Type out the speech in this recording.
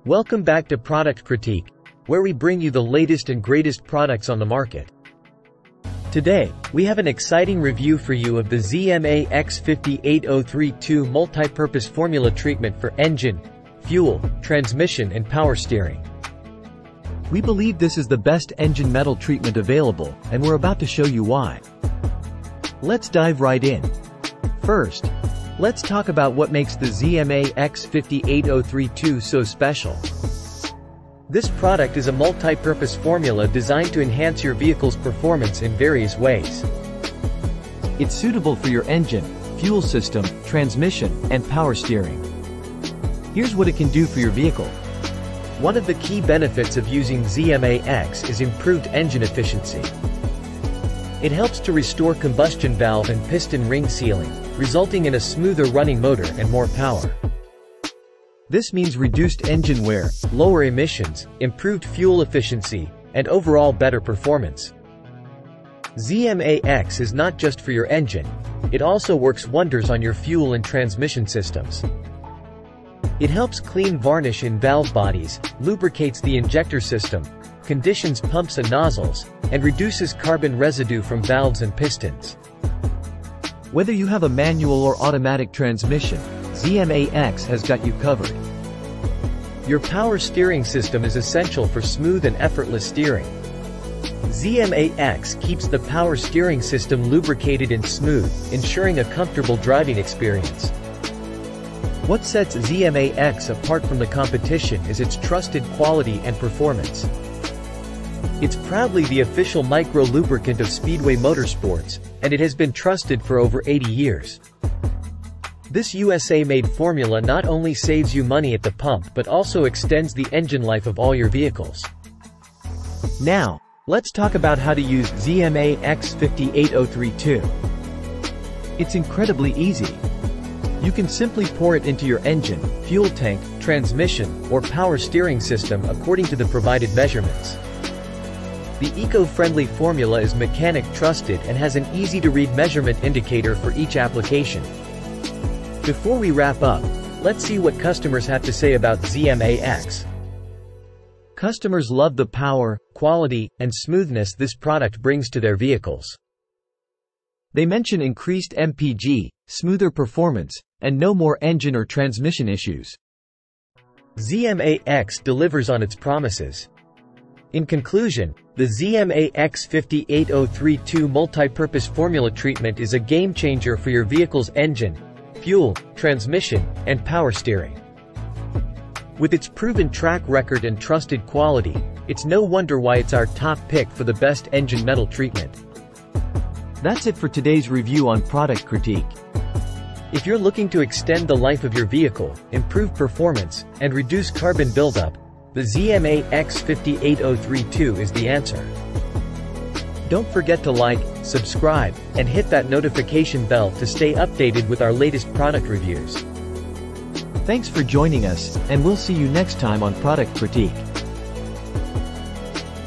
Welcome back to Product Critique, where we bring you the latest and greatest products on the market. Today, we have an exciting review for you of the zMAX 58032 multi-purpose formula treatment for engine, fuel, transmission and power steering. We believe this is the best engine metal treatment available, and we're about to show you why. Let's dive right in. First, let's talk about what makes the zMAX 58032 so special. This product is a multi-purpose formula designed to enhance your vehicle's performance in various ways. It's suitable for your engine, fuel system, transmission, and power steering. Here's what it can do for your vehicle. One of the key benefits of using zMAX is improved engine efficiency. It helps to restore combustion valve and piston ring sealing, resulting in a smoother running motor and more power. This means reduced engine wear, lower emissions, improved fuel efficiency, and overall better performance. zMAX is not just for your engine, it also works wonders on your fuel and transmission systems. It helps clean varnish in valve bodies, lubricates the injector system, conditions pumps and nozzles, and reduces carbon residue from valves and pistons. Whether you have a manual or automatic transmission, zMAX has got you covered. Your power steering system is essential for smooth and effortless steering. zMAX keeps the power steering system lubricated and smooth, ensuring a comfortable driving experience. What sets zMAX apart from the competition is its trusted quality and performance. It's proudly the official micro-lubricant of Speedway Motorsports, and it has been trusted for over 80 years. This USA-made formula not only saves you money at the pump but also extends the engine life of all your vehicles. Now, let's talk about how to use zMAX 58032. It's incredibly easy. You can simply pour it into your engine, fuel tank, transmission, or power steering system according to the provided measurements. The eco-friendly formula is mechanic trusted and has an easy-to-read measurement indicator for each application. Before we wrap up, let's see what customers have to say about zMAX. Customers love the power, quality, and smoothness this product brings to their vehicles. They mention increased MPG, smoother performance, and no more engine or transmission issues. zMAX delivers on its promises. In conclusion, the zMAX 58032 multi-purpose formula treatment is a game-changer for your vehicle's engine, fuel, transmission, and power steering. With its proven track record and trusted quality, it's no wonder why it's our top pick for the best engine metal treatment. That's it for today's review on Product Critique. If you're looking to extend the life of your vehicle, improve performance, and reduce carbon buildup, the zMAX 58032 is the answer. Don't forget to like, subscribe, and hit that notification bell to stay updated with our latest product reviews. Thanks for joining us, and we'll see you next time on Product Critique.